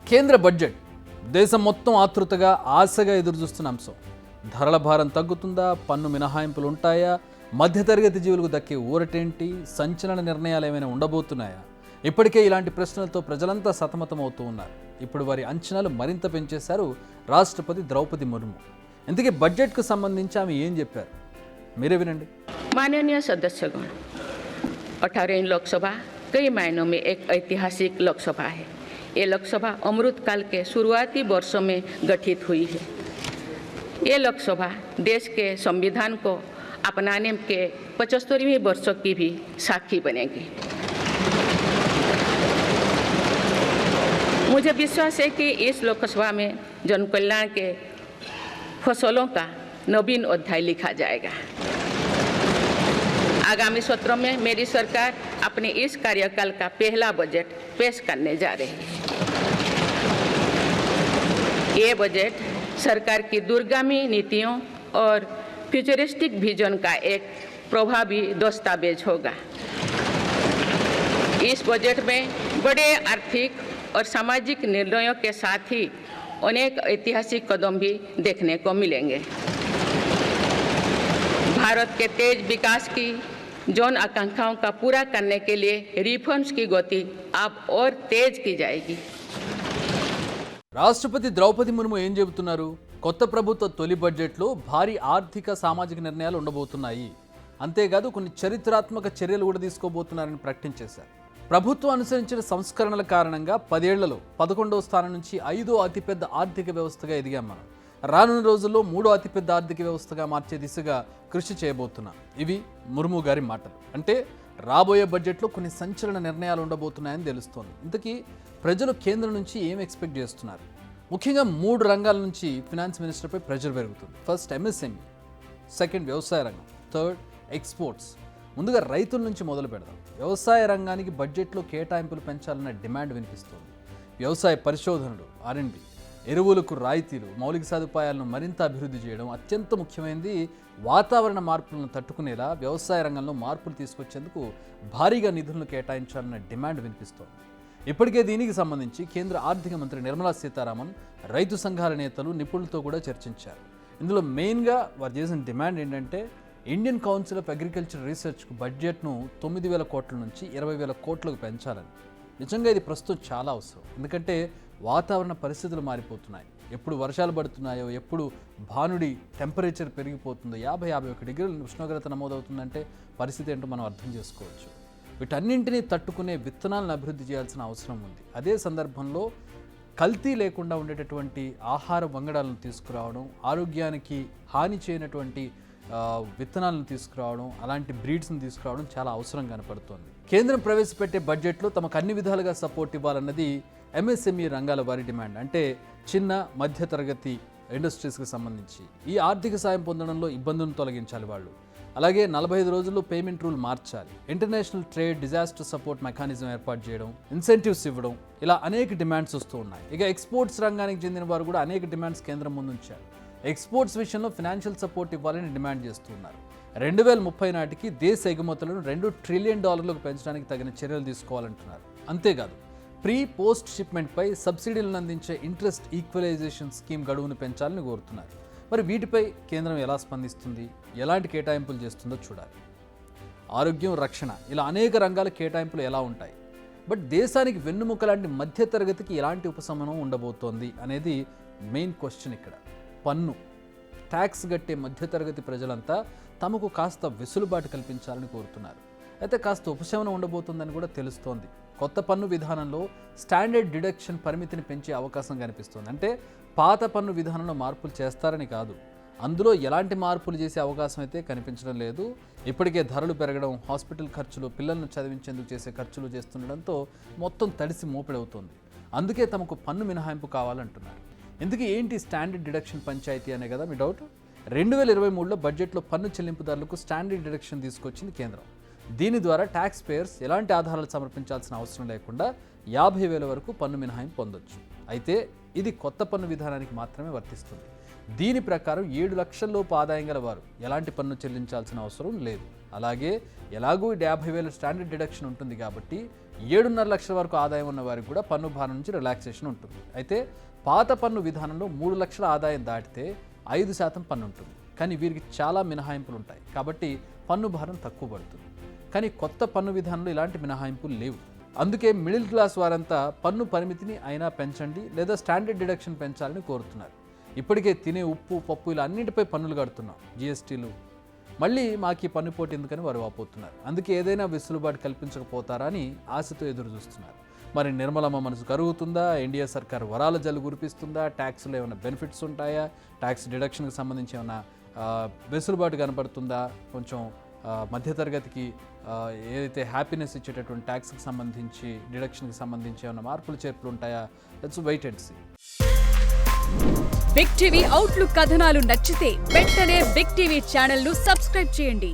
కేంద్ర బడ్జెట్ దేశం మొత్తం ఆతృతగా ఆశగా ఎదురుచూస్తున్న అంశం. ధరల భారం తగ్గుతుందా, పన్ను మినహాయింపులు ఉంటాయా, మధ్యతరగతి జీవులకు దక్కే ఊరటేంటి, సంచలన నిర్ణయాలు ఏమైనా ఉండబోతున్నాయా? ఇప్పటికే ఇలాంటి ప్రశ్నలతో ప్రజలంతా సతమతమవుతూ ఉన్నారు. ఇప్పుడు వారి అంచనాలు మరింత పెంచేశారు రాష్ట్రపతి ద్రౌపది ముర్ము. ఇంతకీ బడ్జెట్కు సంబంధించి ఆమె ఏం చెప్పారు మీరే వినండి. माननीय सदस्यगण, 18वीं लोकसभा कई मायनों में एक ऐतिहासिक लोकसभा है। ये लोकसभा अमृत काल के शुरुआती वर्षों में गठित हुई है। ये लोकसभा देश के संविधान को अपनाने के 75वें वर्षों की भी साक्षी बनेगी। मुझे विश्वास है कि इस लोकसभा में जन कल्याण के फसलों का नवीन अध्याय लिखा जाएगा। आगामी सत्रों में मेरी सरकार अपने इस कार्यकाल का पहला बजट पेश करने जा रही है। ये बजट सरकार की दूरगामी नीतियों और फ्यूचरिस्टिक विजन का एक प्रभावी दस्तावेज होगा। इस बजट में बड़े आर्थिक और सामाजिक निर्णयों के साथ ही अनेक ऐतिहासिक कदम भी देखने को मिलेंगे। भारत के तेज विकास की जौन आकांक्षाओं का पूरा करने के लिए रिफॉर्म्स की गति अब और तेज की जाएगी। రాష్ట్రపతి ద్రౌపది ముర్ము ఏం చెబుతున్నారు? కొత్త ప్రభుత్వ తొలి బడ్జెట్లో భారీ ఆర్థిక సామాజిక నిర్ణయాలు ఉండబోతున్నాయి. అంతేకాదు కొన్ని చరిత్రాత్మక చర్యలు కూడా తీసుకోబోతున్నారని ప్రకటించేశారు. ప్రభుత్వం అనుసరించిన సంస్కరణల కారణంగా 10 ఏళ్లలో 11వ స్థానం నుంచి 5వ అతిపెద్ద ఆర్థిక వ్యవస్థగా ఎదిగాం మనం. రానున్న రోజుల్లో 3వ అతిపెద్ద ఆర్థిక వ్యవస్థగా మార్చే దిశగా కృషి చేయబోతున్నాం. ఇవి ముర్ము గారి మాటలు. అంటే రాబోయే బడ్జెట్లో కొన్ని సంచలన నిర్ణయాలు ఉండబోతున్నాయని తెలుస్తోంది. ఇంతకీ ప్రజలు కేంద్రం నుంచి ఏం ఎక్స్పెక్ట్ చేస్తున్నారు? ముఖ్యంగా 3 రంగాల నుంచి ఫినాన్స్ మినిస్టర్పై ప్రెజర్ పెరుగుతుంది. ఫస్ట్ ఎంఎస్ఎంఈ, సెకండ్ వ్యవసాయ రంగం, థర్డ్ ఎక్స్పోర్ట్స్. ముందుగా రైతుల నుంచి మొదలు పెడదాం. వ్యవసాయ రంగానికి బడ్జెట్లో కేటాయింపులు పెంచాలన్న డిమాండ్ వినిపిస్తోంది. వ్యవసాయ పరిశోధనలు, R&D, ఎరువులకు రాయితీలు, మౌలిక సదుపాయాలను మరింత అభివృద్ధి చేయడం, అత్యంత ముఖ్యమైనది వాతావరణ మార్పులను తట్టుకునేలా వ్యవసాయ రంగంలో మార్పులు తీసుకొచ్చేందుకు భారీగా నిధులను కేటాయించాలన్న డిమాండ్ వినిపిస్తోంది. ఇప్పటికే దీనికి సంబంధించి కేంద్ర ఆర్థిక మంత్రి నిర్మలా సీతారామన్ రైతు సంఘాల నేతలు, నిపుణులతో కూడా చర్చించారు. ఇందులో మెయిన్గా వారు చేసిన డిమాండ్ ఏంటంటే ఇండియన్ కౌన్సిల్ ఆఫ్ అగ్రికల్చర్ రీసెర్చ్కు బడ్జెట్ను 9,000 కోట్ల నుంచి 20,000 కోట్లకు పెంచాలని. నిజంగా ఇది ప్రస్తుతం చాలా అవసరం. ఎందుకంటే వాతావరణ పరిస్థితులు మారిపోతున్నాయి. ఎప్పుడు వర్షాలు పడుతున్నాయో, ఎప్పుడు భానుడి టెంపరేచర్ పెరిగిపోతుందో, 50-51 డిగ్రీల ఉష్ణోగ్రత నమోదవుతుందంటే పరిస్థితి ఏంటో మనం అర్థం చేసుకోవచ్చు. వీటన్నింటినీ తట్టుకునే విత్తనాలను అభివృద్ధి చేయాల్సిన అవసరం ఉంది. అదే సందర్భంలో కల్తీ లేకుండా ఉండేటటువంటి ఆహార వంగడాలను తీసుకురావడం, ఆరోగ్యానికి హాని చేయనటువంటి విత్తనాలను తీసుకురావడం, అలాంటి బ్రీడ్స్ని తీసుకురావడం చాలా అవసరం కనపడుతోంది. కేంద్రం ప్రవేశపెట్టే బడ్జెట్లో తమకు అన్ని విధాలుగా సపోర్ట్ ఇవ్వాలన్నది ఎంఎస్ఎంఈ రంగాల వారి డిమాండ్. అంటే చిన్న మధ్యతరగతి ఇండస్ట్రీస్కి సంబంధించి ఈ ఆర్థిక సాయం పొందడంలో ఇబ్బందులను తొలగించాలి వాళ్ళు. అలాగే 45 రోజుల్లో పేమెంట్ రూల్ మార్చాలి. International trade disaster support mechanism ఏర్పాటు చేయడం, ఇన్సెంటివ్స్ ఇవ్వడం, ఇలా అనేక డిమాండ్స్ వస్తూ ఉన్నాయి. ఇక ఎక్స్పోర్ట్స్ రంగానికి చెందిన వారు కూడా అనేక డిమాండ్స్ కేంద్రం ముందు ఉంచారు. ఎక్స్పోర్ట్స్ విషయంలో ఫినాన్షియల్ సపోర్ట్ ఇవ్వాలని డిమాండ్ చేస్తున్నారు. 2030 నాటికి దేశ ఎగుమతులను $2 ట్రిలియన్ పెంచడానికి తగిన చర్యలు తీసుకోవాలంటున్నారు. అంతేకాదు ప్రీ పోస్ట్ షిప్మెంట్పై సబ్సిడీలను అందించే ఇంట్రెస్ట్ ఈక్వలైజేషన్ స్కీమ్ గడువును పెంచాలని కోరుతున్నారు. మరి వీటిపై కేంద్రం ఎలా స్పందిస్తుంది, ఎలాంటి కేటాయింపులు చేస్తుందో చూడాలి. ఆరోగ్యం, రక్షణ, ఇలా అనేక రంగాల కేటాయింపులు ఎలా ఉంటాయి? బట్ దేశానికి వెన్నుముక లాంటి మధ్యతరగతికి ఎలాంటి ఉపశమనం ఉండబోతోంది అనేది మెయిన్ క్వశ్చన్ ఇక్కడ. పన్ను, ట్యాక్స్ కట్టే మధ్యతరగతి ప్రజలంతా తమకు కాస్త వెసులుబాటు కల్పించాలని కోరుతున్నారు. అయితే కాస్త ఉపశమనం ఉండబోతుందని కూడా తెలుస్తోంది. కొత్త పన్ను విధానంలో స్టాండర్డ్ డిడక్షన్ పరిమితిని పెంచే అవకాశం కనిపిస్తోంది. అంటే పాత పన్ను విధానంలో మార్పులు చేస్తారని కాదు, అందులో ఎలాంటి మార్పులు చేసే అవకాశం అయితే కనిపించడం లేదు. ఇప్పటికే ధరలు పెరగడం, హాస్పిటల్ ఖర్చులు, పిల్లలను చదివించేందుకు చేసే ఖర్చులు చేస్తుండడంతో మొత్తం తడిసి మోపెడవుతోంది. అందుకే తమకు పన్ను మినహాయింపు కావాలంటున్నారు. ఎందుకు ఏంటి స్టాండర్డ్ డిడక్షన్ పంచాయతీ అనే కదా మీ డౌట్. 2023లో బడ్జెట్లో పన్ను చెల్లింపుదారులకు స్టాండర్డ్ డిడక్షన్ తీసుకొచ్చింది కేంద్రం. దీని ద్వారా ట్యాక్స్ పేయర్స్ ఎలాంటి ఆధారాలు సమర్పించాల్సిన అవసరం లేకుండా 50,000 వరకు పన్ను మినహాయింపు పొందొచ్చు. అయితే ఇది కొత్త పన్ను విధానానికి మాత్రమే వర్తిస్తుంది. దీని ప్రకారం 7 లక్షల లోపు ఆదాయం గల వారు ఎలాంటి పన్ను చెల్లించాల్సిన అవసరం లేదు. అలాగే ఎలాగూ 50,000 స్టాండర్డ్ డిడక్షన్ ఉంటుంది కాబట్టి 7.5 లక్షల వరకు ఆదాయం ఉన్న వారికి కూడా పన్ను భారం నుంచి రిలాక్సేషన్ ఉంటుంది. అయితే పాత పన్ను విధానంలో 3 లక్షల ఆదాయం దాటితే 5% పన్ను ఉంటుంది. కానీ వీరికి చాలా మినహాయింపులు ఉంటాయి కాబట్టి పన్ను భారం తక్కువ పడుతుంది. కానీ కొత్త పన్ను విధానంలో ఇలాంటి మినహాయింపులు లేవు. అందుకే మిడిల్ క్లాస్ వారంతా పన్ను పరిమితిని అయినా పెంచండి లేదా స్టాండర్డ్ డిడక్షన్ పెంచాలని కోరుతున్నారు. ఇప్పటికే తినే ఉప్పు పప్పు ఇలా అన్నింటిపై పన్నులు కడుతున్నాం, జీఎస్టీలు. మళ్ళీ మాకు ఈ పన్ను పోటీ ఎందుకని వారు వాపోతున్నారు. అందుకే ఏదైనా వెసులుబాటు కల్పించకపోతారా అని ఆశతో ఎదురు చూస్తున్నారు. మరి నిర్మలమ్మ మనసు కరుగుతుందా? ఎన్డీఏ సర్కార్ వరాల జల్లు కురిపిస్తుందా? ట్యాక్స్లో ఏమైనా బెనిఫిట్స్ ఉంటాయా? ట్యాక్స్ డిడక్షన్కి సంబంధించి ఏమైనా వెసులుబాటు కనపడుతుందా? కొంచెం మధ్యతరగతికి ఏదైతే హ్యాపీనెస్ ఇచ్చేటటువంటి ట్యాక్స్కి సంబంధించి డిడక్షన్కి సంబంధించి ఏమైనా మార్పులు చేర్పులు ఉంటాయా? Let's wait and see. Big TV outlook కథనాలు నచ్చితే వెంటనే బిగ్ టీవీ ఛానల్ ను సబ్స్క్రైబ్ చేయండి.